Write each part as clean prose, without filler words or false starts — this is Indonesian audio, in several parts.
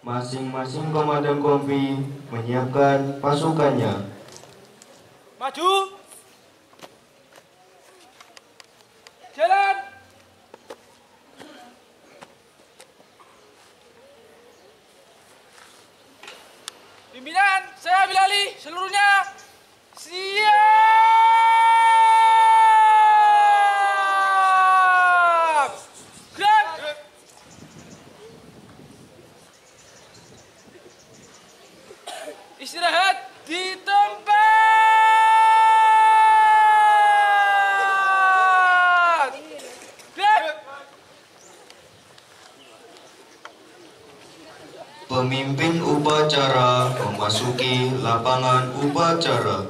Masing-masing komandan kompi menyiapkan pasukannya. Maju. Jalan. Pimpinan, saya ambil alih seluruhnya. Siap. Gerak. Istirahat di tempat. Gerak. Pemimpin upacara memasuki lapangan upacara.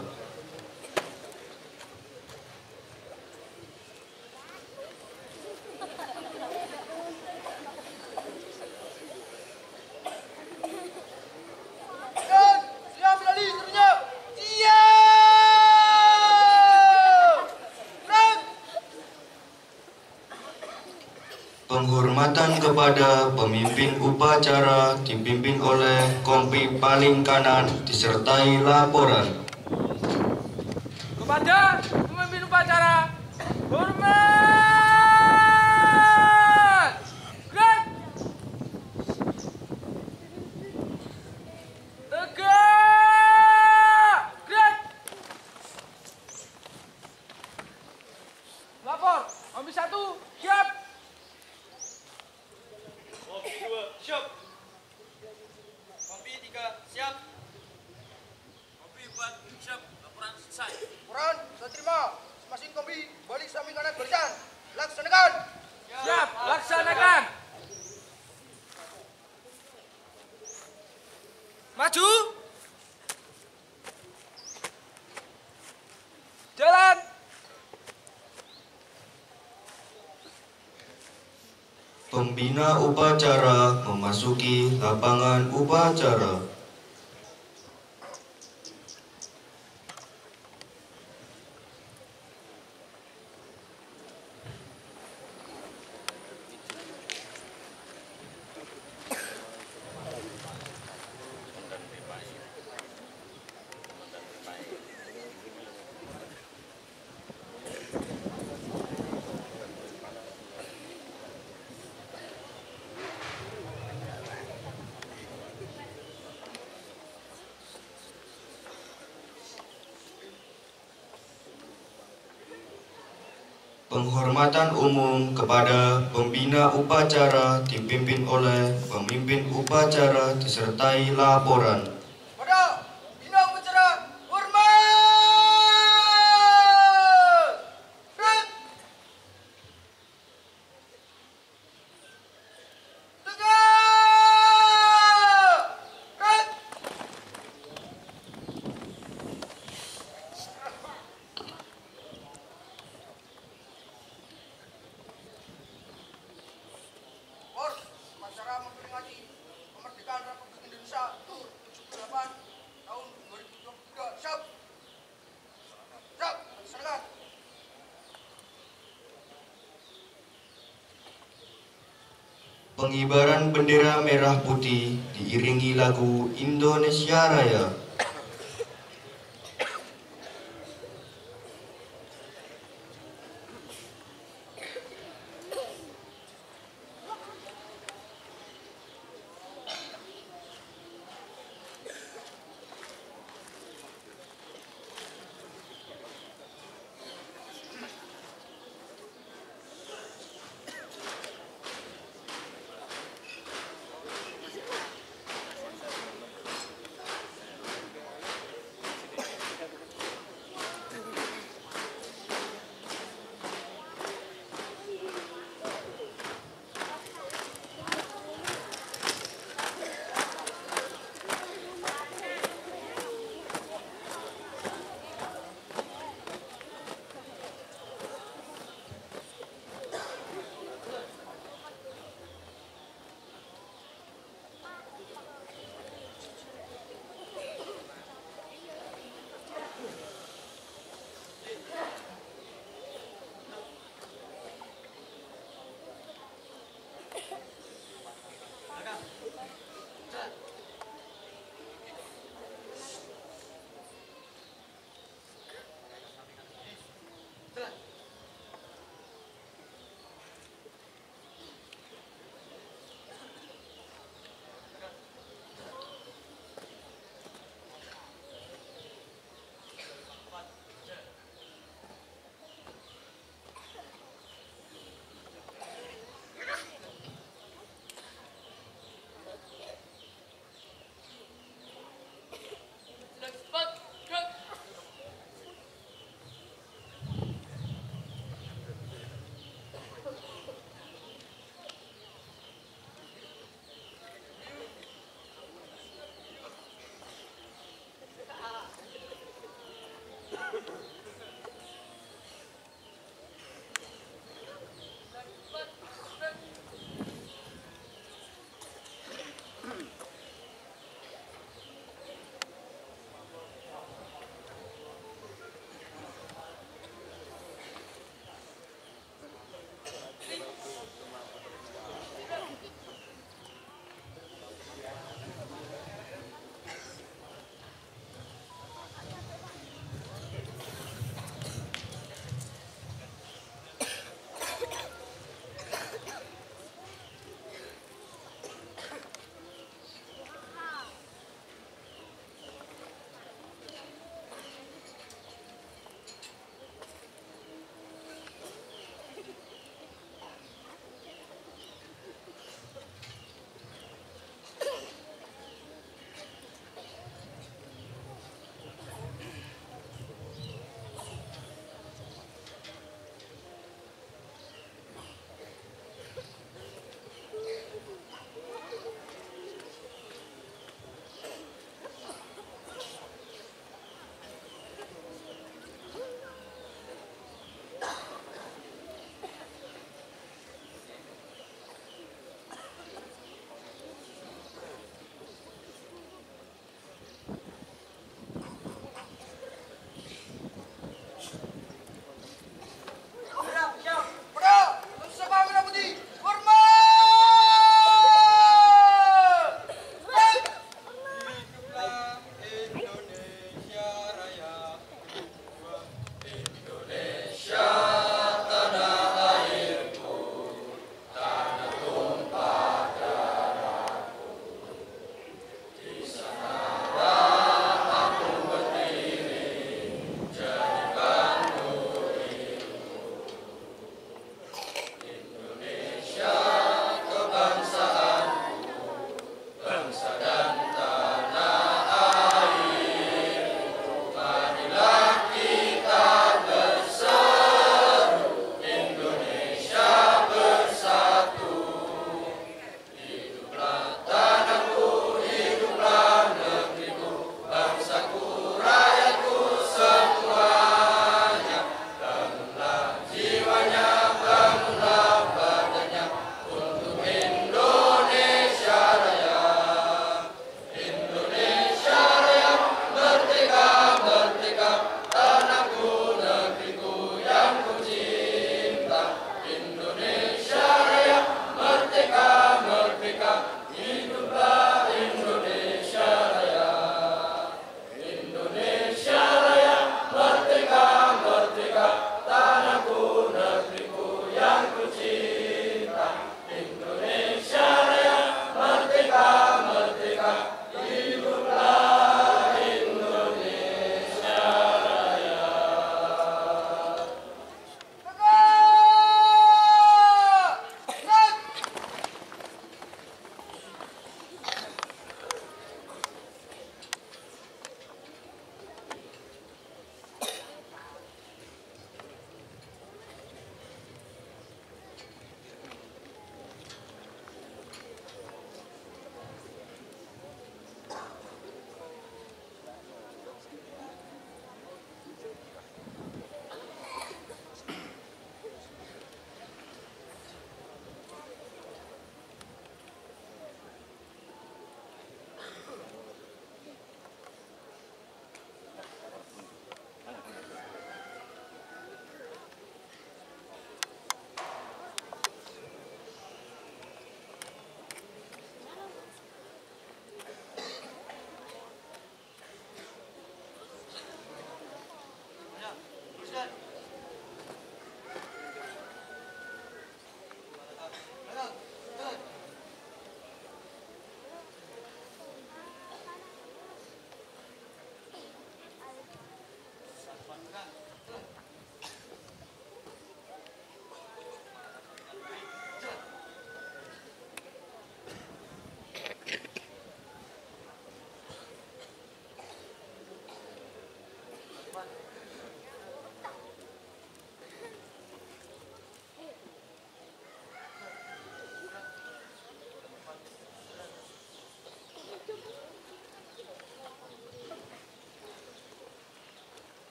Penghormatan kepada pemimpin upacara dipimpin oleh kompi paling kanan disertai laporan. Kepada pemimpin upacara, hormat. Gerak. Tegak. Gerak. Lapor. Kompi 1, siap. Kompi 2, siap. Kompi 3, siap. Kompi 4, siap. Laporan selesai. Laporan sudah terima. Masing kompi balik samping kanan barisan. Laksanakan. Siap, laksanakan. Maju. Jalan. Pembina upacara memasuki lapangan upacara. Penghormatan umum kepada pembina upacara dipimpin oleh pemimpin upacara disertai laporan. Pada bina upacara hormat. Gerak. Tegak. Gerak. Bos, upacara memperingati kemerdekaan Republik Indonesia Tur 78 tahun 2023. Siap. Siap, laksanakan. Pengibaran bendera merah putih diiringi lagu Indonesia Raya.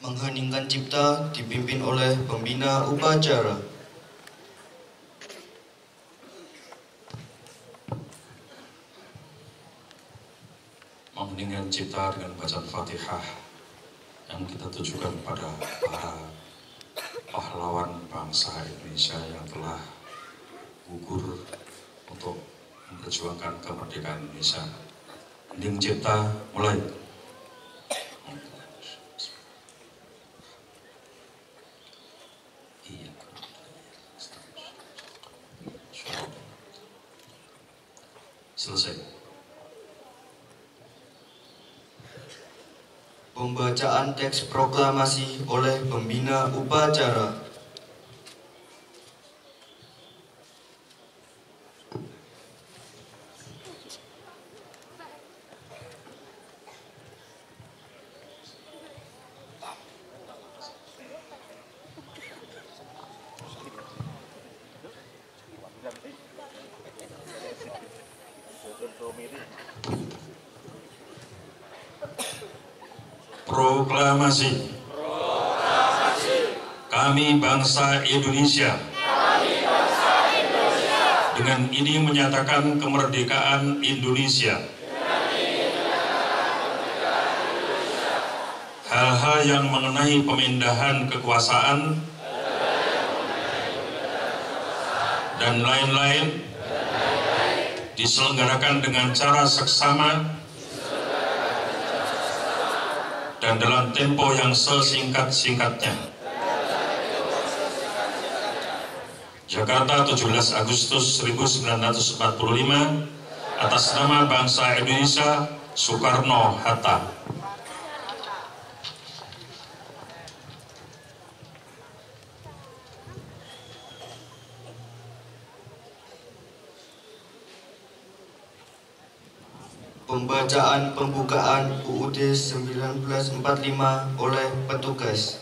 Mengheningkan cipta dipimpin oleh pembina upacara. Mengheningkan cipta dengan bacaan Fatihah yang kita tujukan pada para pahlawan bangsa Indonesia yang telah gugur untuk memperjuangkan kemerdekaan Indonesia. Hening cipta mulai. Selesai. Pembacaan teks proklamasi oleh pembina upacara. Proklamasi. Kami bangsa Indonesia. Dengan ini menyatakan kemerdekaan Indonesia. Hal-hal yang mengenai pemindahan kekuasaan dan lain-lain diselenggarakan dengan cara seksama dan dalam tempo yang sesingkat-singkatnya. Jakarta, 17 Agustus 1945, atas nama bangsa Indonesia, Soekarno-Hatta. Pembacaan pembukaan UUD 1945 oleh petugas.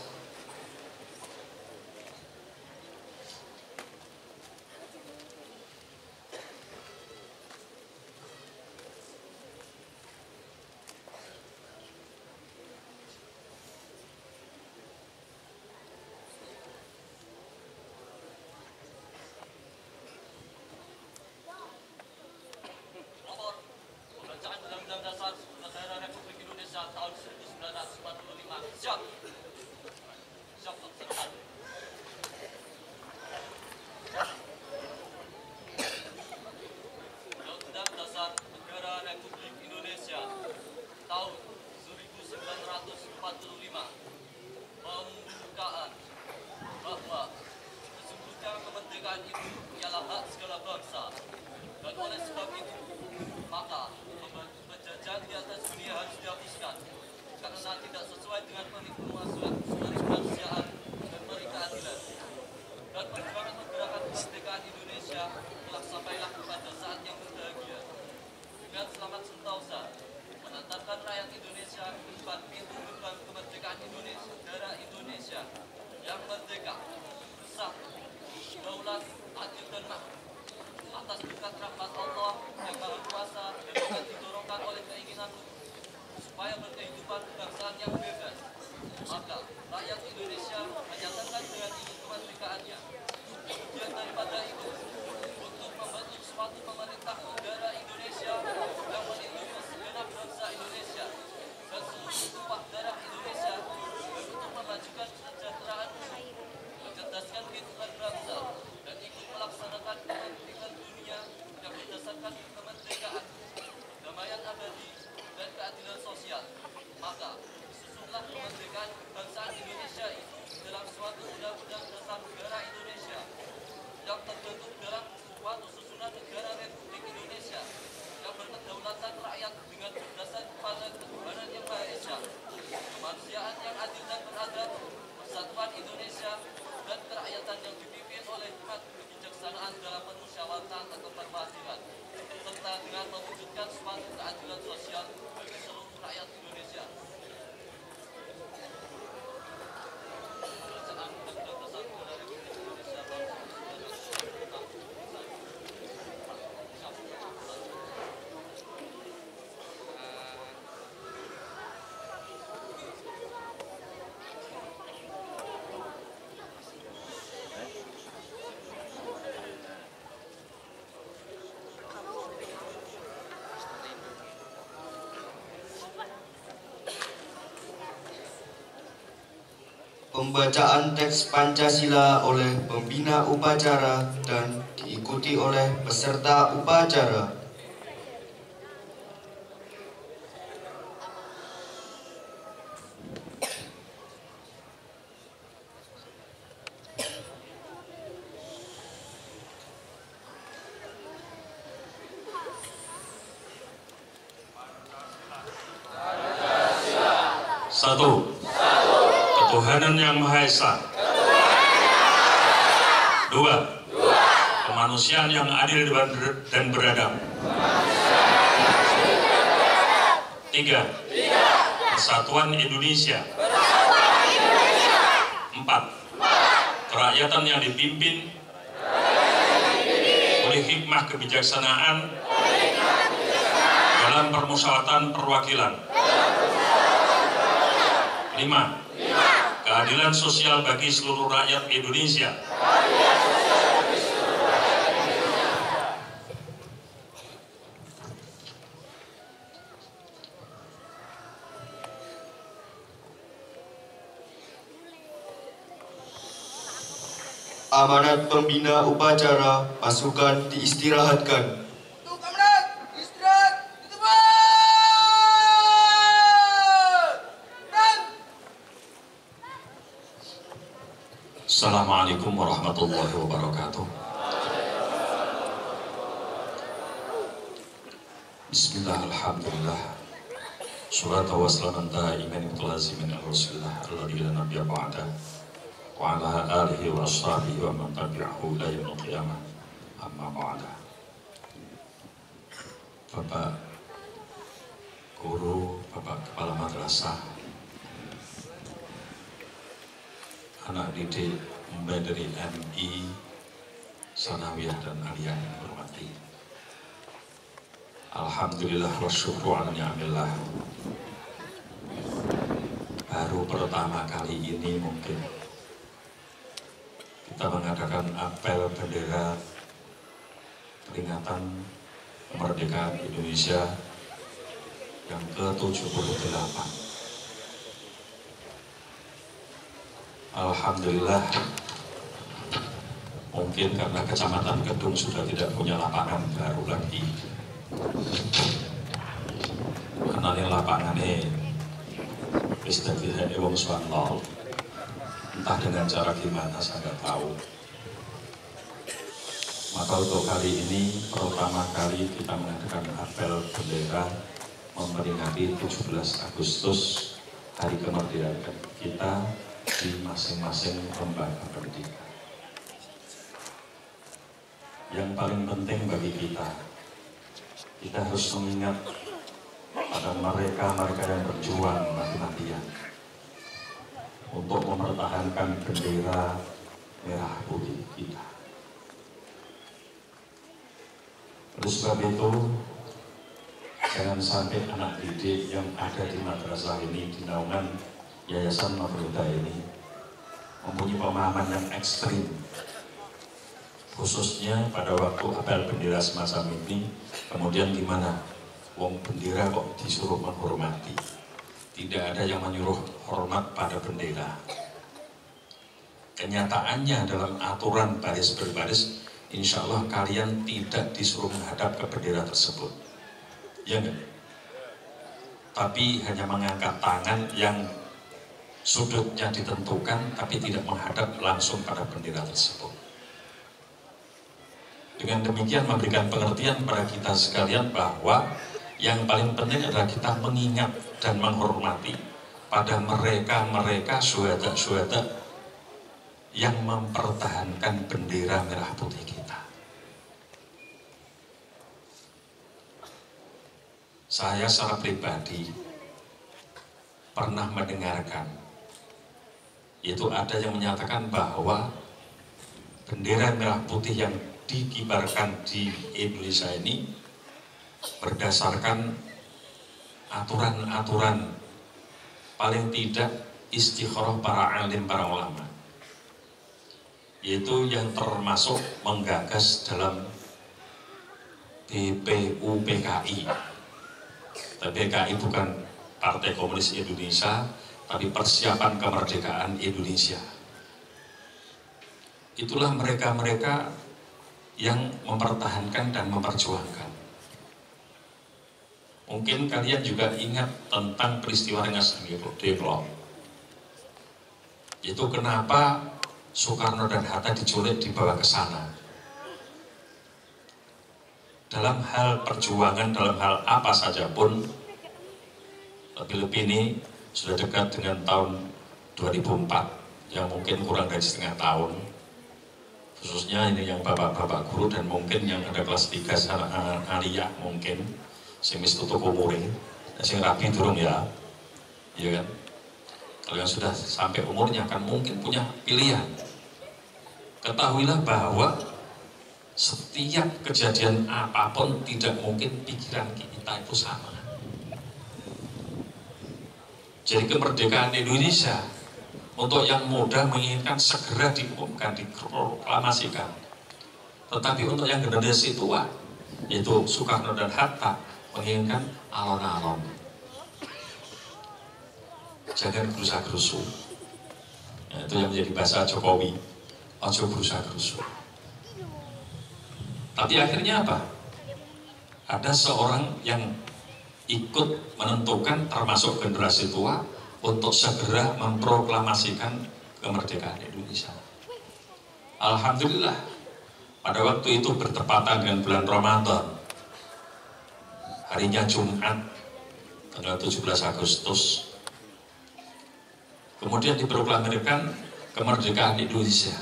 Kemerdekaan, damaian abadi, dan keadilan sosial. Maka, susunlah pembacaan teks Pancasila oleh pembina upacara dan diikuti oleh peserta upacara. Satu, ketuhanan yang Maha Esa. Dua, kemanusiaan yang adil dan beradab. Tiga, persatuan Indonesia. Empat, kerakyatan yang dipimpin oleh hikmah kebijaksanaan dalam permusyawaratan perwakilan. 5. Keadilan sosial bagi seluruh rakyat Indonesia. Amanat pembina upacara, pasukan diistirahatkan. Untuk amanat, istirahat, di tempat. Assalamualaikum warahmatullahi wabarakatuh. Bismillah, alhamdulillah. Salatu wassalamu ala iman mutalazimin al-rasulillah alladhi la nabiyya ba'da wa ala alihi wa ashabihi wa man tabi'ahu ila yaumil qiyamah. Amma ba'da. Bapak guru, Bapak kepala madrasah, anak didik mulai dari MI, Sanawiyah dan Aliyah yang hormati. Alhamdulillah wa syukru ala ni'amillah. Baru pertama kali ini mungkin kita mengadakan apel bendera peringatan kemerdekaan Indonesia yang ke-78. Alhamdulillah, mungkin karena Kecamatan Kedung sudah tidak punya lapangan baru lagi, karena ini lapangannya wis dadi heke wong swantol, entah dengan cara gimana saya nggak tahu. Maka untuk kali ini pertama kali kita mengadakan apel bendera memperingati 17 Agustus hari kemerdekaan kita di masing-masing lembaga pendidikan. Yang paling penting bagi kita harus mengingat pada mereka yang berjuang mati-matian untuk mempertahankan bendera merah putih kita. Oleh sebab itu, jangan sampai anak didik yang ada di madrasah ini, di naungan Yayasan Nurul Huda ini, mempunyai pemahaman yang ekstrim, khususnya pada waktu apel bendera semacam ini. Kemudian gimana? Wong bendera kok disuruh menghormati? Tidak ada yang menyuruh hormat pada bendera. Kenyataannya dalam aturan baris berbaris, insya Allah kalian tidak disuruh menghadap ke bendera tersebut, ya enggak? Tapi hanya mengangkat tangan yang sudutnya ditentukan, tapi tidak menghadap langsung pada bendera tersebut. Dengan demikian memberikan pengertian pada kita sekalian bahwa yang paling penting adalah kita mengingat dan menghormati pada mereka syuhada yang mempertahankan bendera merah putih kita. Saya secara pribadi pernah mendengarkan, yaitu ada yang menyatakan bahwa bendera merah putih yang dikibarkan di Indonesia ini berdasarkan aturan-aturan paling tidak istikharah para alim, para ulama, yaitu yang termasuk menggagas dalam BPUPKI. PKI bukan Partai Komunis Indonesia, tapi persiapan kemerdekaan Indonesia. Itulah mereka-mereka yang mempertahankan dan memperjuangkan. Mungkin kalian juga ingat tentang peristiwa Rengas Dengklok. Itu kenapa Soekarno dan Hatta diculik dibawa ke sana. Dalam hal perjuangan, dalam hal apa saja pun, lebih-lebih ini sudah dekat dengan tahun 2004, yang mungkin kurang dari setengah tahun. Khususnya ini yang bapak-bapak guru dan mungkin yang ada kelas 3 sana aliyah mungkin, semis tutup umuring, sing rapi durung ya, iya kan? Kalau yang sudah sampai umurnya kan mungkin punya pilihan. Ketahuilah bahwa setiap kejadian apapun tidak mungkin pikiran kita itu sama. Jadi kemerdekaan Indonesia untuk yang muda menginginkan segera diumumkan, diproklamasikan. Tetapi untuk yang generasi tua, yaitu Soekarno dan Hatta, menginginkan alon-alon. Jangan gerusa-gerusu. Ya, itu yang menjadi bahasa Jokowi. Ojo gerusa-gerusu. Tapi akhirnya apa? Ada seorang yang ikut menentukan termasuk generasi tua untuk segera memproklamasikan kemerdekaan Indonesia. Alhamdulillah, pada waktu itu bertepatan dengan bulan Ramadan. Harinya Jumat, tanggal 17 Agustus. Kemudian diproklamasikan kemerdekaan Indonesia.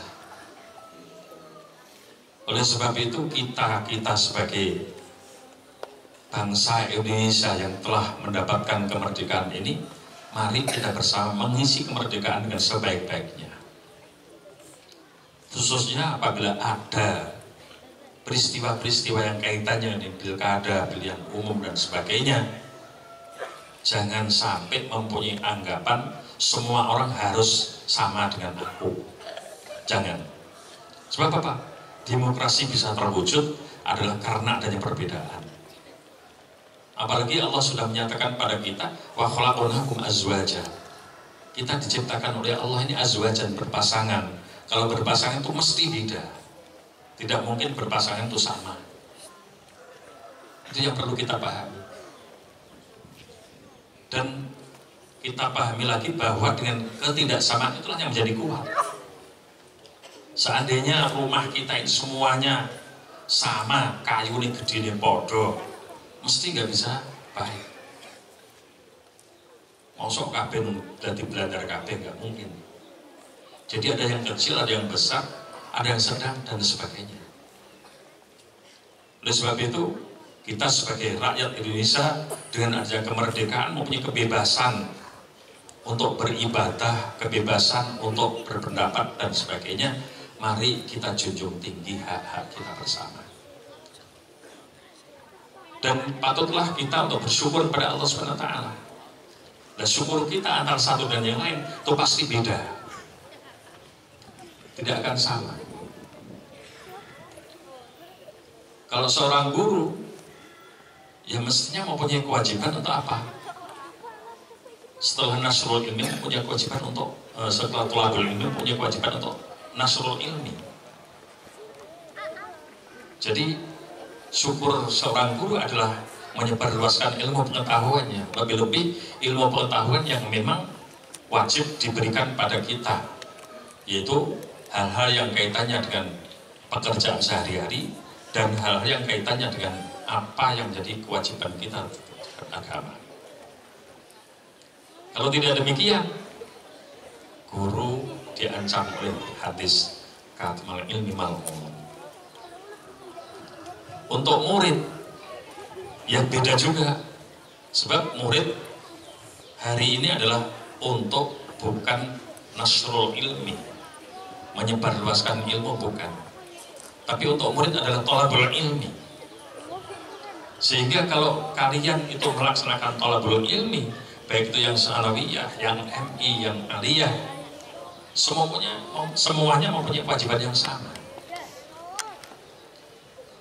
Oleh sebab itu kita sebagai bangsa Indonesia yang telah mendapatkan kemerdekaan ini, mari kita bersama mengisi kemerdekaan dengan sebaik-baiknya. Khususnya apabila ada peristiwa-peristiwa yang kaitannya dengan pilkada, pilihan umum dan sebagainya, jangan sampai mempunyai anggapan semua orang harus sama dengan aku. Jangan. Sebab apa? Demokrasi bisa terwujud adalah karena adanya perbedaan. Apalagi Allah sudah menyatakan pada kita, wa khalaqnakum azwaja. Kita diciptakan oleh Allah ini azwajan, berpasangan. Kalau berpasangan itu mesti beda. Tidak mungkin berpasangan itu sama. Itu yang perlu kita pahami. Dan kita pahami lagi bahwa dengan ketidaksamaan itulah yang menjadi kuat. Seandainya rumah kita ini semuanya sama, kayu ini gede ini podo, mesti nggak bisa baik. Mosok kabeh dadi blandar kabeh nggak mungkin. Jadi ada yang kecil, ada yang besar, ada yang sedang dan sebagainya. Oleh sebab itu kita sebagai rakyat Indonesia dengan adanya kemerdekaan mempunyai kebebasan untuk beribadah, kebebasan untuk berpendapat dan sebagainya. Mari kita junjung tinggi hak-hak kita bersama. Dan patutlah kita untuk bersyukur pada Allah SWT. Dan syukur kita antara satu dan yang lain itu pasti beda. Tidak akan sama. Kalau seorang guru, ya mestinya mempunyai kewajiban untuk apa? Setelah nasrul ilmi punya kewajiban untuk, setelah thalabul ilmi punya kewajiban untuk nasrul ilmi. Jadi syukur seorang guru adalah menyebarluaskan ilmu pengetahuannya, lebih-lebih ilmu pengetahuan yang memang wajib diberikan pada kita, yaitu hal-hal yang kaitannya dengan pekerjaan sehari-hari dan hal-hal yang kaitannya dengan apa yang menjadi kewajiban kita beragama. Kalau tidak demikian, guru diancam oleh hadis katmal ilmi mal'un. Untuk murid yang beda juga, sebab murid hari ini adalah untuk bukan nasrul ilmi, menyebarluaskan ilmu bukan, tapi untuk murid adalah thalabul ilmi. Sehingga kalau kalian itu melaksanakan thalabul ilmi, baik itu yang sanawiyah, yang MI, yang aliyah, semuanya mempunyai kewajiban yang sama.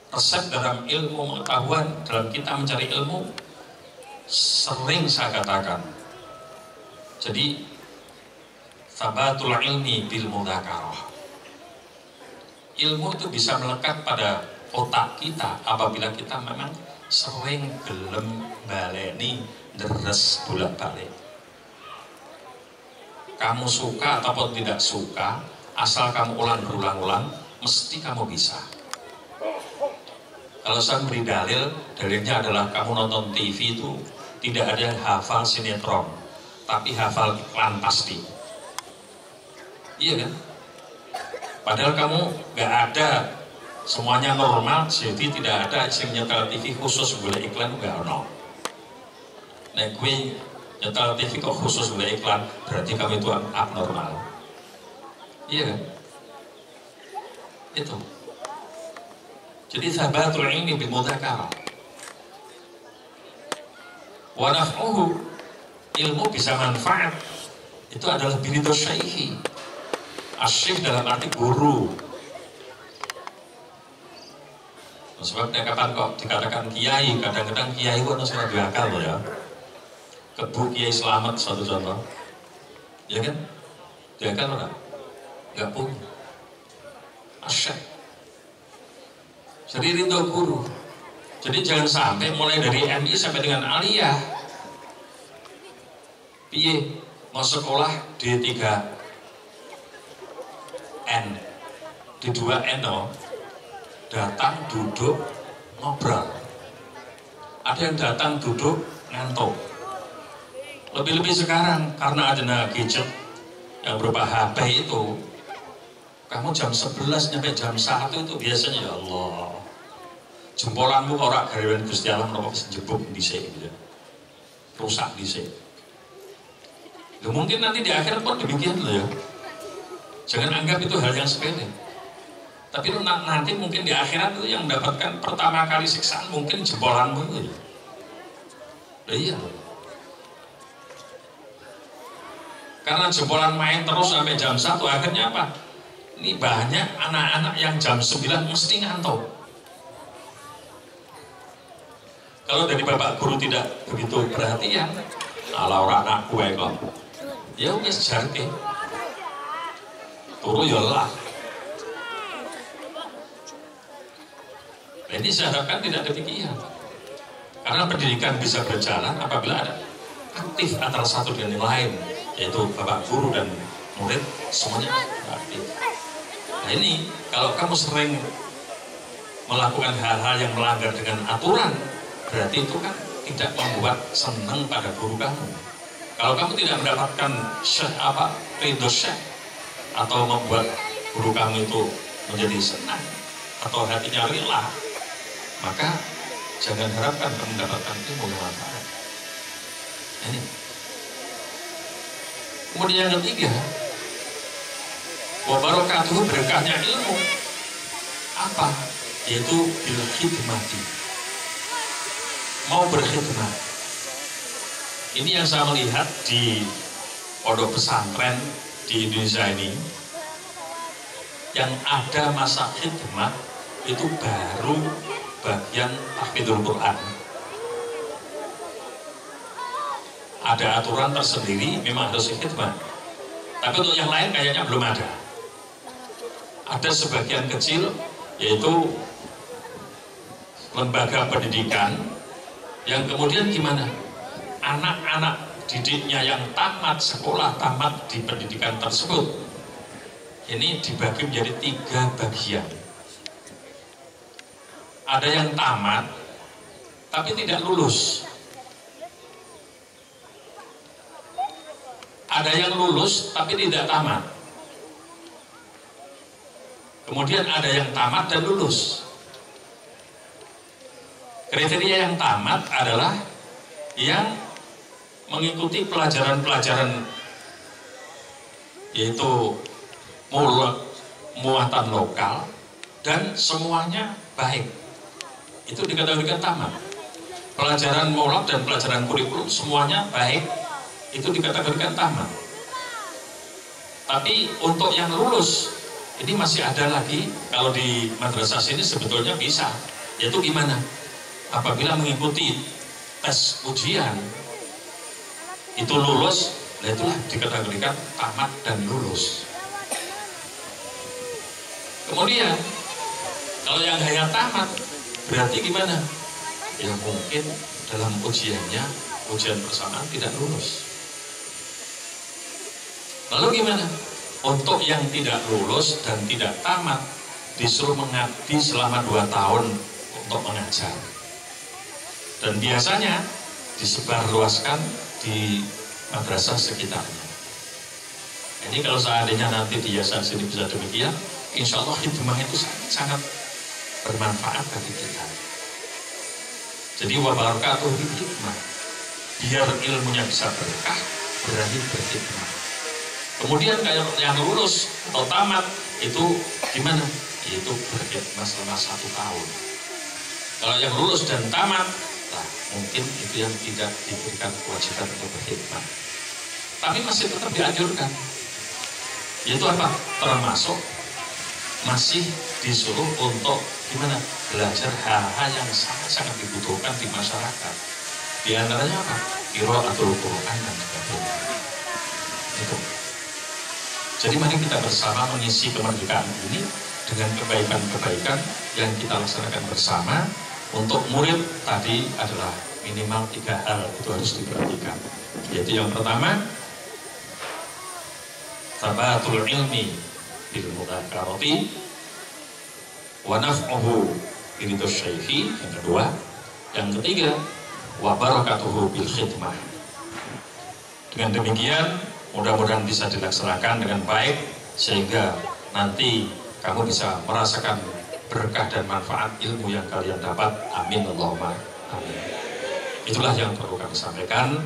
Resep dalam ilmu pengetahuan, dalam kita mencari ilmu, sering saya katakan. Jadi Tsabatul ilmi bil mudzakarah. Ilmu itu bisa melekat pada otak kita apabila kita memang sering gelem baleni deres bolak-balik. Kamu suka ataupun tidak suka, asal kamu ulang berulang-ulang, mesti kamu bisa. Kalau saya beri dalilnya adalah kamu nonton TV itu tidak ada yang hafal sinetron, tapi hafal iklan pasti. Iya kan? Padahal kamu gak ada, semuanya normal, jadi tidak ada yang nyetel TV khusus boleh iklan, gak ada. Nah gue nyetel TV kok khusus boleh iklan, berarti kamu itu abnormal. Iya kan? Itu. Jadi tsabatul ilmi bil mudzakarah. Wa naf'uhu, ilmu bisa manfaat. Itu adalah biridho syaihi. Asyik dalam arti guru. Sebabnya kapan kok dikatakan kiai, kadang-kadang kiai itu harus berakal loh ya. Kebu Kiai Selamat satu contoh, ya kan? Dia kan orang nggak punya. Asyik. Jadi ridho guru. Jadi jangan sampai mulai dari MI sampai dengan aliyah, piye mau sekolah D3N, D2N datang duduk ngobrol. Ada yang datang duduk ngantuk. Lebih-lebih sekarang karena ada gadget yang berupa HP itu, kamu jam 11 sampai jam 1 itu biasanya ya Allah, jempolanmu ora gawean Gusti Allah menapa jebuk dhisik gitu. Rusak dhisik. Ya mungkin nanti di akhirat pun demikian loh ya. Jangan anggap itu hal yang sepele. Tapi nanti mungkin di akhirat itu yang mendapatkan pertama kali siksaan mungkin jempolanmu itu. Ya iya. Karena jempolan main terus sampai jam 1, akhirnya apa? Ini banyak anak-anak yang jam 9 mesti ngantuk. Kalau dari bapak guru tidak begitu perhatian, ala orang anak gue kok, ya udah sejarke, turu ya lah. Ini saya harapkan tidak demikian. Karena pendidikan bisa berjalan apabila ada aktif antara satu dan yang lain, yaitu bapak guru dan murid semuanya aktif. Nah ini kalau kamu sering melakukan hal-hal yang melanggar dengan aturan, berarti itu kan tidak membuat senang pada guru kamu. Kalau kamu tidak mendapatkan ridho syekh atau membuat guru kamu itu menjadi senang atau hatinya rela, maka jangan harapkan kamu mendapatkan ilmu yang manfaat. Ini. Kemudian yang ketiga, wa barakatuh, berkahnya ilmu apa? Yaitu bil khidmati, mau berkhidmat. Ini yang saya melihat di pondok pesantren di Indonesia ini, yang ada masa khidmat itu baru bagian tahfidzul Quran. Ada aturan tersendiri, memang harus khidmat. Tapi untuk yang lain kayaknya belum ada. Ada sebagian kecil, yaitu lembaga pendidikan yang kemudian gimana? Anak-anak didiknya yang tamat sekolah, tamat di pendidikan tersebut, ini dibagi menjadi 3 bagian. Ada yang tamat tapi tidak lulus. Ada yang lulus tapi tidak tamat. Kemudian ada yang tamat dan lulus. Kriteria yang tamat adalah yang mengikuti pelajaran-pelajaran, yaitu muatan lokal dan semuanya baik. Itu dikategorikan tamat. Pelajaran mulak dan pelajaran kurikulum semuanya baik, itu dikategorikan tamat. Tapi untuk yang lulus, ini masih ada lagi. Kalau di madrasah sini sebetulnya bisa, yaitu gimana? Apabila mengikuti tes ujian itu lulus, Nah itulah dikategorikan tamat dan lulus. Kemudian kalau yang hanya tamat berarti gimana? Ya mungkin dalam ujiannya, ujian bersamaan tidak lulus. Lalu gimana? Untuk yang tidak lulus dan tidak tamat disuruh mengabdi selama 2 tahun untuk mengajar. Dan biasanya disebarluaskan di madrasah sekitarnya. Ini kalau seandainya nanti di yayasan sini bisa demikian, insya Allah hikmah itu sangat bermanfaat bagi kita. Jadi wabarakatuh hikmah, biar ilmunya bisa berkah, berani berhikmah. Kemudian kayak yang lulus atau tamat itu gimana? Itu berhikmah selama 1 tahun. Kalau yang lulus dan tamat, nah mungkin itu yang tidak diberikan kewajiban untuk berhikmah. Tapi masih tetap dianjurkan. Yaitu apa? Termasuk masih disuruh untuk gimana? Belajar hal-hal yang sangat-sangat dibutuhkan di masyarakat. Di antaranya apa? Qiraatul Quran dan sebagainya. Itu. Jadi mari kita bersama mengisi kemerdekaan ini dengan kebaikan-kebaikan yang kita laksanakan bersama. Untuk murid tadi adalah minimal 3 hal itu harus diperhatikan. Yaitu yang pertama, tabatul ilmi bil mudzakarati wa naf'uhu bil syaihi. Yang kedua, yang ketiga, wa barakatuhu bil khidmah. Dengan demikian mudah-mudahan bisa dilaksanakan dengan baik sehingga nanti kamu bisa merasakan berkah dan manfaat ilmu yang kalian dapat. Amin Allahumma amin. Itulah yang perlu kami sampaikan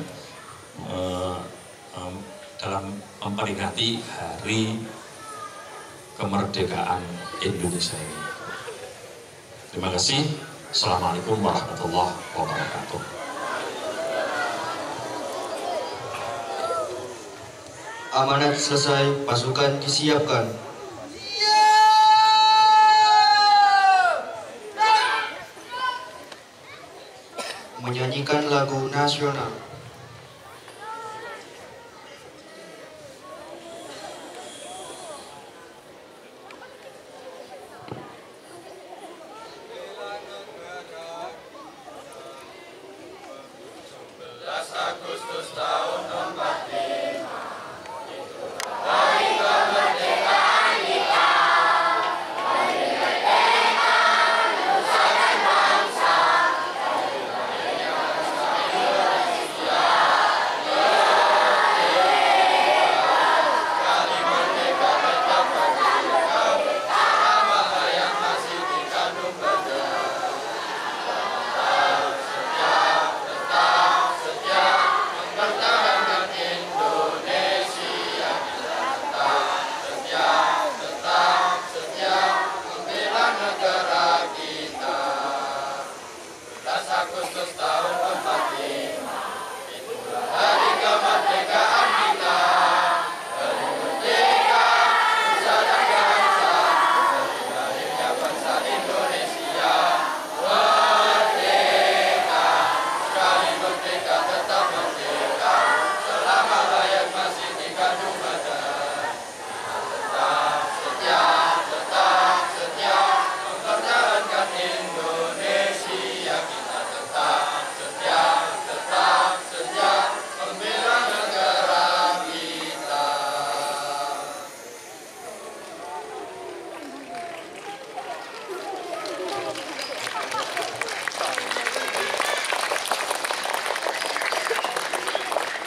dalam memperingati hari kemerdekaan Indonesia ini. Terima kasih. Assalamualaikum warahmatullahi wabarakatuh. Amanat selesai, pasukan disiapkan. Menyanyikan lagu nasional.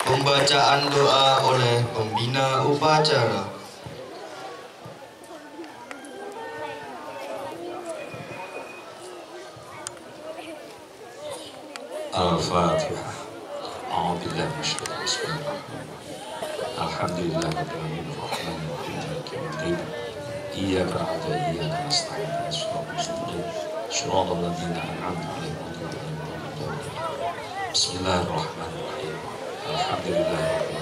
Pembacaan doa oleh pembina upacara. Al-Fatihah. A'udzubillahi minasyaitonir rajim. Alhamdulillahirabbil alamin arrahmanir rahim maliki yaumiddin. Iyyaka na'budu wa iyyaka nasta'in ihdinas siratal mustaqim. Shiratal ladzina an'amta 'alaihim ghairil maghdubi 'alaihim waladdallin. Bismillahirrahmanirrahim. Alhamdulillahirabbil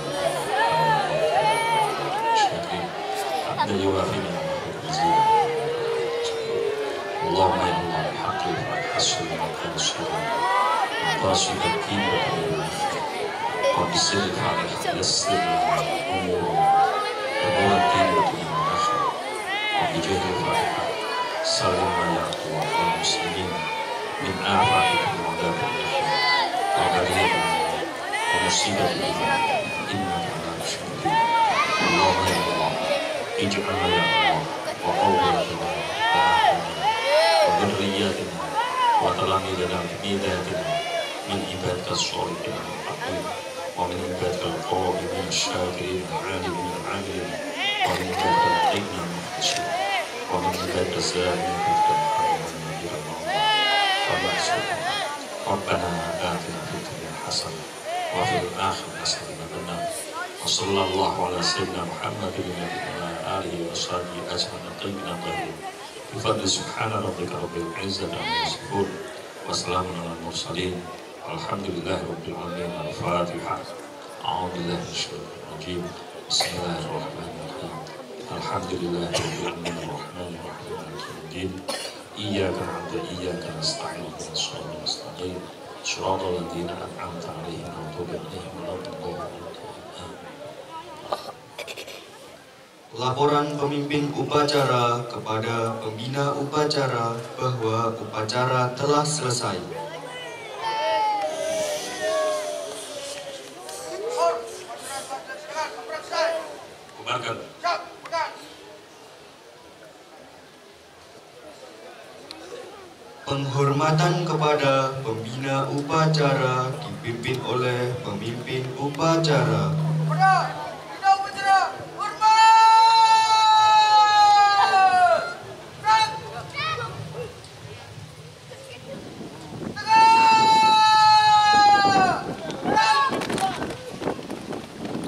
alamin. Hamdan yuwafi ni'amahu wa yazidu. Allahumma ya Allah bihaqqi wa haqqi wa qadri قاصد الدين وبسر الفاتحة يسر لنا أمورنا أمور الدين والدنيا والآخرة وبجاه الفاتحة سلمنا يا أخوة المسلمين من آفات وعذاب الآخرة وبرية ومصيبة الدنيا إنك على كل شيء قدير. اللهم يا الله اجعلنا يا الله وأولادنا وآخرنا وذرياتنا وتلاميذنا وميلادنا من عبادك الصالحين المتقين ومن عبادك القائمين الشاكرين العالمين العاملين ومن عبادك الطيبين المخلصين ومن عبادك الزاهدين في ربنا آتنا في الدنيا حسنة وفي الآخرة حسنة وقنا النار وصلى الله على سيدنا محمد وعلى آله وصحبه أجمعين الطيبين الطاهرين بفضل سبحان ربك رب العزة عما يصفون وسلام على المرسلين والحمد لله رب العالمين. الفاتحة. أعوذ بالله من الشيطان الرجيم. بسم الله الرحمن الرحيم. الحمد لله رب العالمين الرحمن الرحيم مالك يوم الدين. إياك نعبد وإياك نستعين اهدنا الصراط المستقيم صراط الذين أنعمت عليهم غير المغضوب عليهم ولا الضالين. Laporan pemimpin upacara kepada pembina upacara bahwa upacara telah selesai. Kubarkan. Penghormatan kepada pembina upacara dipimpin oleh pemimpin upacara.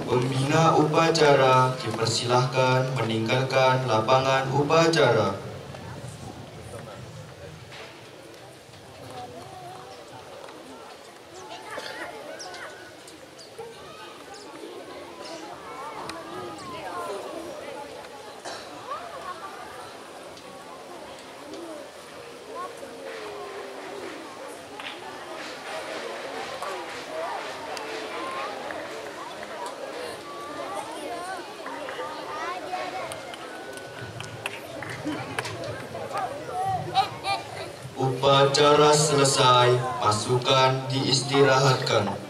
Pembina upacara dipersilahkan meninggalkan lapangan upacara. Upacara selesai, pasukan diistirahatkan.